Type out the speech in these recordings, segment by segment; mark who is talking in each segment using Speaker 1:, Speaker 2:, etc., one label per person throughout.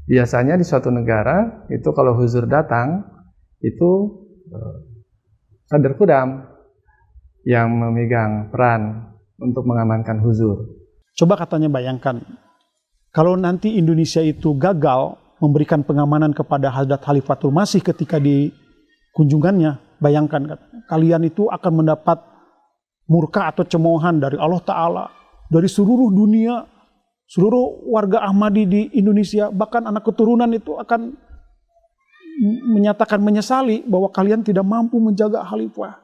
Speaker 1: Biasanya di suatu negara itu kalau huzur datang itu Sadr Khudam yang memegang peran untuk mengamankan huzur.
Speaker 2: Coba katanya bayangkan, kalau nanti Indonesia itu gagal memberikan pengamanan kepada Hadrat Khalifatul Masih ketika di kunjungannya, bayangkan kalian itu akan mendapat murka atau cemoohan dari Allah Ta'ala, dari seluruh dunia, seluruh warga Ahmadi di Indonesia, bahkan anak keturunan itu akan menyatakan menyesali bahwa kalian tidak mampu menjaga khalifah.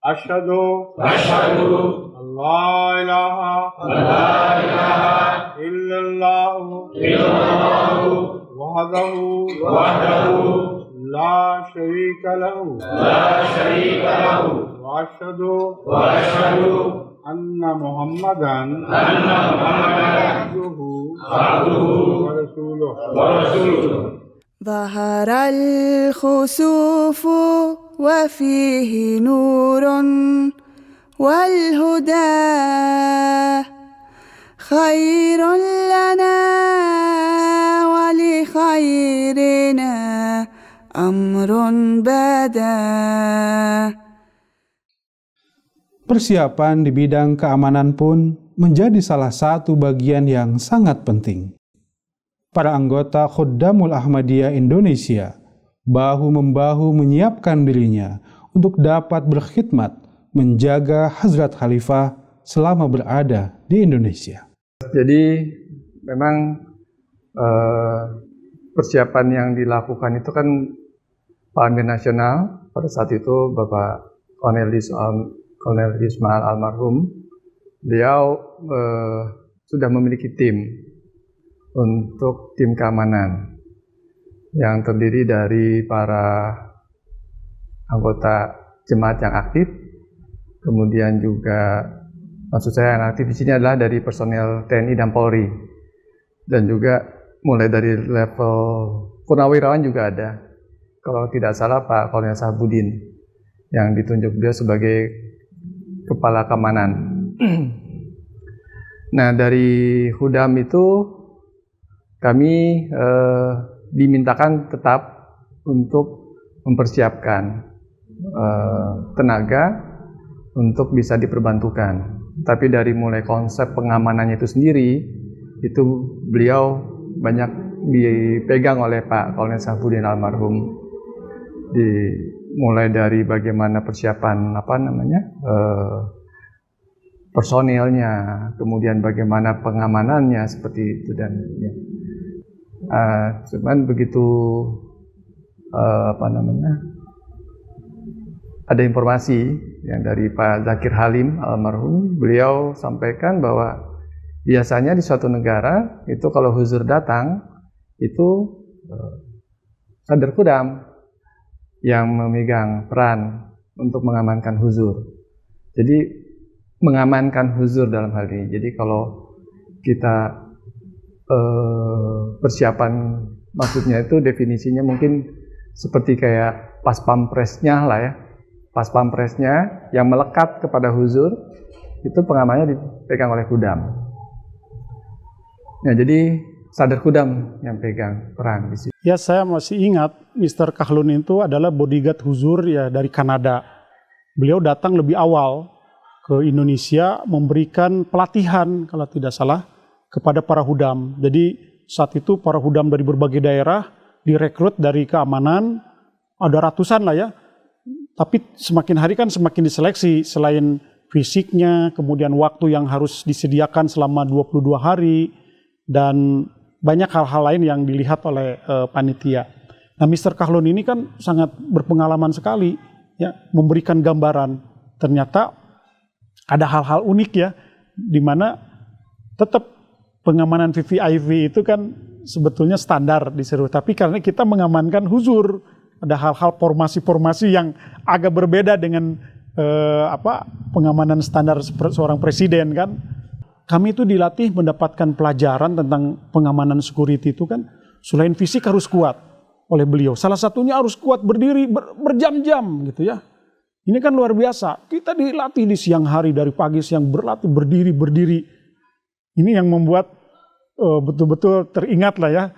Speaker 3: Asyhadu Allah ilaha illallah wahdahu la syarika lahu wa asyhadu anna Muhammadan abduhu wa rasuluh.
Speaker 4: ظهر الخسوف وفيه نور والهدى خير لنا ولخيرنا أمر بدا.
Speaker 5: Persiapan di bidang keamanan pun menjadi salah satu bagian yang sangat penting. Para anggota Khuddamul Ahmadiyah Indonesia bahu-membahu menyiapkan dirinya untuk dapat berkhidmat menjaga Hazrat Khalifah selama berada di Indonesia.
Speaker 1: Jadi memang persiapan yang dilakukan itu kan Pak Amir Nasional pada saat itu Bapak Kolonel Ismail almarhum, beliau sudah memiliki tim untuk tim keamanan yang terdiri dari para anggota jemaat yang aktif, kemudian juga maksud saya yang aktif di sini adalah dari personel TNI dan Polri, dan juga mulai dari level purnawirawan juga ada. Kalau tidak salah Pak Kolonel Sahabudin yang ditunjuk beliau sebagai kepala keamanan. Nah, dari Khudam itu kami dimintakan tetap untuk mempersiapkan tenaga untuk bisa diperbantukan. Tapi dari mulai konsep pengamanannya itu sendiri, itu beliau banyak dipegang oleh Pak Kolonel Sahabudin almarhum. Mulai dari bagaimana persiapan personilnya, kemudian bagaimana pengamanannya seperti itu dan ya. Cuman begitu ada informasi yang dari Pak Zakir Halim almarhum, beliau sampaikan bahwa biasanya di suatu negara itu kalau huzur datang itu Sadr Khudam yang memegang peran untuk mengamankan huzur. Jadi mengamankan huzur dalam hal ini. Jadi kalau kita persiapan, maksudnya itu definisinya mungkin seperti kayak pas pampresnya lah ya, pas pampresnya yang melekat kepada huzur itu pengamannya dipegang oleh Khudam. Nah, jadi Sadr Khudam yang pegang peran di situ.
Speaker 2: Ya, saya masih ingat Mr. Kahlun itu adalah bodyguard huzur ya dari Kanada. Beliau datang lebih awal ke Indonesia memberikan pelatihan kalau tidak salah kepada para Khudam. Jadi saat itu para Khudam dari berbagai daerah direkrut dari keamanan, ada ratusan lah ya. Tapi semakin hari kan semakin diseleksi, selain fisiknya, kemudian waktu yang harus disediakan selama 22 hari, dan banyak hal-hal lain yang dilihat oleh panitia. Nah, Mr. Kahlun ini kan sangat berpengalaman sekali ya, memberikan gambaran. Ternyata ada hal-hal unik ya, di mana tetap pengamanan VVIP itu kan sebetulnya standar di seluruh, tapi karena kita mengamankan huzur, ada hal-hal formasi-formasi yang agak berbeda dengan pengamanan standar seorang presiden kan. Kami itu dilatih mendapatkan pelajaran tentang pengamanan security itu kan, selain fisik harus kuat oleh beliau. Salah satunya harus kuat berdiri berjam-jam gitu ya. Ini kan luar biasa. Kita dilatih di siang hari dari pagi siang berlatih berdiri. Ini yang membuat betul-betul teringat lah ya.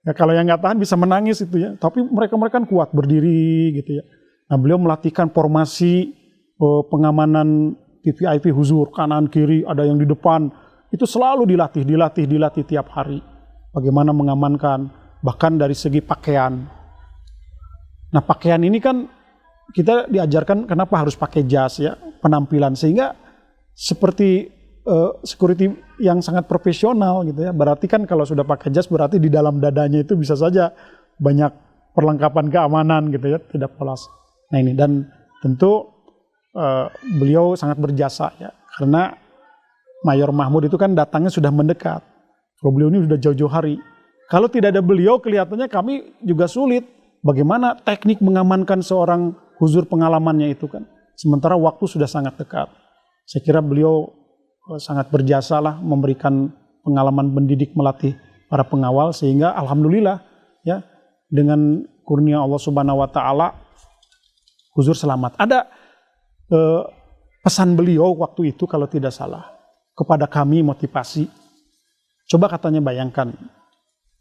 Speaker 2: Ya kalau yang nggak tahan bisa menangis itu ya. Tapi mereka kan kuat berdiri gitu ya. Nah beliau melatihkan formasi pengamanan VVIP huzur, kanan kiri ada yang di depan. Itu selalu dilatih tiap hari. Bagaimana mengamankan, bahkan dari segi pakaian. Nah pakaian ini kan kita diajarkan kenapa harus pakai jas ya, penampilan. Sehingga seperti security yang sangat profesional gitu ya. Berarti kan kalau sudah pakai jas berarti di dalam dadanya itu bisa saja banyak perlengkapan keamanan gitu ya, tidak polos. Nah ini, dan tentu beliau sangat berjasa ya, karena Mayor Mahmud itu kan datangnya sudah mendekat. Kalau beliau ini sudah jauh-jauh hari. Kalau tidak ada beliau kelihatannya kami juga sulit. Bagaimana teknik mengamankan seorang huzur pengalamannya itu kan. Sementara waktu sudah sangat dekat. Saya kira beliau sangat berjasa lah memberikan pengalaman mendidik melatih para pengawal sehingga alhamdulillah ya dengan kurnia Allah Subhanahu wa taala huzur selamat. Ada pesan beliau waktu itu kalau tidak salah kepada kami motivasi. Coba katanya bayangkan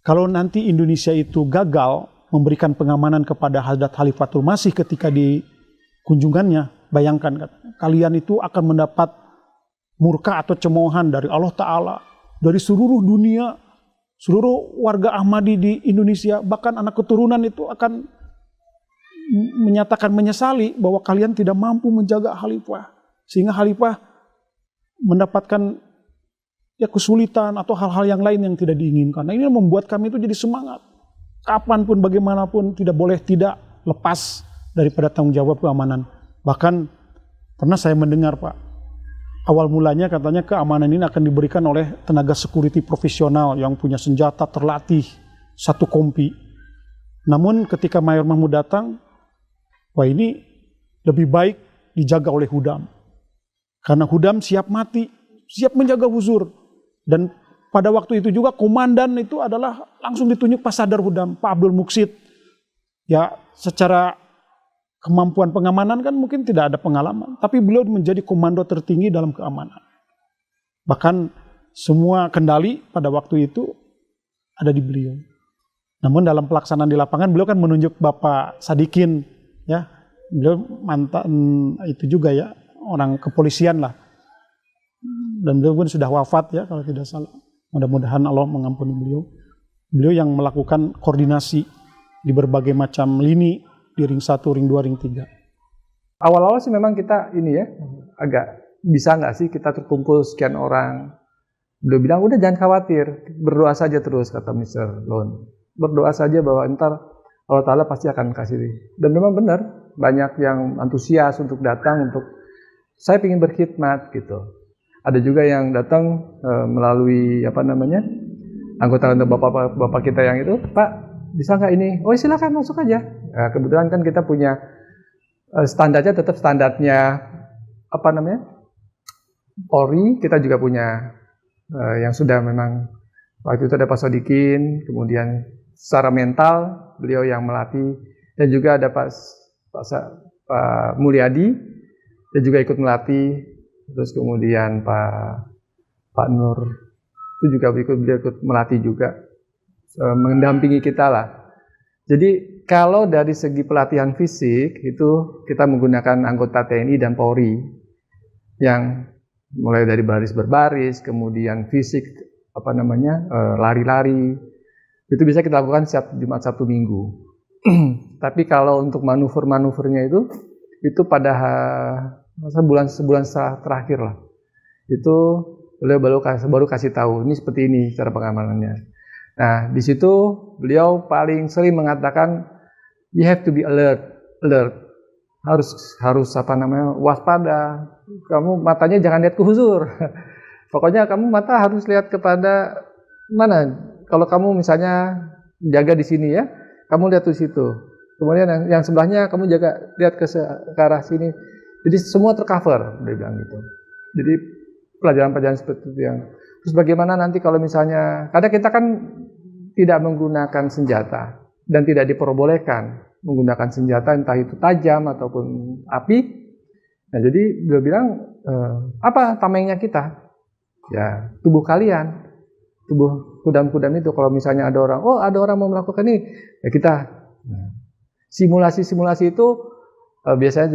Speaker 2: kalau nanti Indonesia itu gagal memberikan pengamanan kepada Hadrat Khalifatul Masih ketika di kunjungannya, bayangkan kalian itu akan mendapat murka atau cemoohan dari Allah Ta'ala, dari seluruh dunia, seluruh warga Ahmadi di Indonesia, bahkan anak keturunan itu akan menyatakan menyesali bahwa kalian tidak mampu menjaga khalifah. Sehingga khalifah mendapatkan ya kesulitan atau hal-hal yang lain yang tidak diinginkan. Nah ini membuat kami itu jadi semangat. Kapanpun, bagaimanapun tidak boleh tidak lepas daripada tanggung jawab keamanan. Bahkan pernah saya mendengar Pak, awal mulanya katanya keamanan ini akan diberikan oleh tenaga security profesional yang punya senjata terlatih, satu kompi. Namun ketika Mayor Mahmud datang, wah ini lebih baik dijaga oleh Hudam. Karena Hudam siap mati, siap menjaga huzur. Dan pada waktu itu juga komandan itu adalah langsung ditunjuk Pak Sadar Hudam, Pak Abdul Muksid. Ya secara kemampuan pengamanan kan mungkin tidak ada pengalaman. Tapi beliau menjadi komando tertinggi dalam keamanan. Bahkan semua kendali pada waktu itu ada di beliau. Namun dalam pelaksanaan di lapangan beliau kan menunjuk Bapak Sadikin. Ya, beliau mantan itu juga ya, orang kepolisian lah. Dan beliau pun sudah wafat ya kalau tidak salah. Mudah-mudahan Allah mengampuni beliau. Beliau yang melakukan koordinasi di berbagai macam lini, di ring 1, ring 2, ring 3.
Speaker 1: Awal-awal sih memang kita ini ya, agak bisa nggak sih kita terkumpul sekian orang. Beliau bilang, udah jangan khawatir, berdoa saja terus, kata Mr. Lone. Berdoa saja bahwa ntar Allah Ta'ala pasti akan kasih. Dan memang benar, banyak yang antusias untuk datang, untuk saya ingin berkhidmat gitu. Ada juga yang datang melalui anggota bapak kita yang itu, Pak bisa nggak ini? Oh silakan masuk aja. Nah, kebetulan kan kita punya standarnya tetap standarnya Polri. Kita juga punya yang sudah memang waktu itu ada Pak Sodikin, kemudian secara mental beliau yang melatih, dan juga ada Pak Mulyadi dan juga ikut melatih. Terus kemudian Pak Nur itu juga beliau ikut melatih juga, mendampingi kita lah. Jadi kalau dari segi pelatihan fisik itu kita menggunakan anggota TNI dan Polri yang mulai dari baris berbaris, kemudian fisik lari-lari itu bisa kita lakukan setiap Jumat Sabtu Minggu. Tapi kalau untuk manuver-manuvernya itu pada sebulan terakhir lah. Itu beliau baru kasih tahu ini seperti ini cara pengamanannya. Nah, di situ beliau paling sering mengatakan you have to be alert. Harus waspada. Kamu matanya jangan lihat ke huzur. Pokoknya kamu mata harus lihat kepada mana. Kalau kamu misalnya jaga di sini ya, kamu lihat di situ. Kemudian yang sebelahnya kamu jaga lihat ke arah sini. Jadi semua tercover, dia bilang gitu. Jadi pelajaran-pelajaran seperti itu yang. Terus bagaimana nanti kalau misalnya, kadang kita kan tidak menggunakan senjata dan tidak diperbolehkan menggunakan senjata entah itu tajam ataupun api. Nah jadi dia bilang apa tamengnya kita? Ya tubuh kalian. tubuh kudam-kudam itu. Kalau misalnya ada orang, oh ada orang mau melakukan ini, ya kita simulasi-simulasi itu biasanya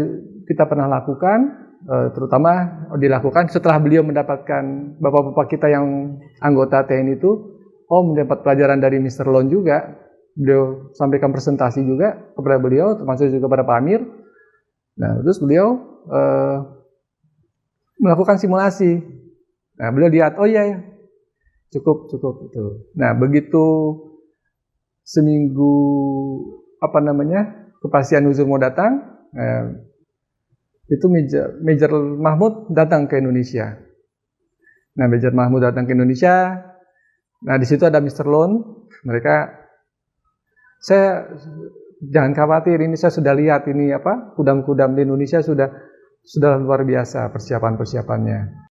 Speaker 1: kita pernah lakukan, terutama dilakukan setelah beliau mendapatkan bapak-bapak kita yang anggota TNI itu, mendapat pelajaran dari Mr. Lon juga. Beliau sampaikan presentasi juga kepada beliau, termasuk juga kepada Pak Amir. Nah, terus beliau melakukan simulasi. Nah, beliau lihat, oh iya, cukup itu. Nah, begitu seminggu kepastian Huzur mau datang, itu Major Mahmud datang ke Indonesia. Nah, Major Mahmud datang ke Indonesia. Nah, di situ ada Mr. Lon. Saya jangan khawatir, ini saya sudah lihat ini kudam-kudam di Indonesia sudah luar biasa persiapan-persiapannya.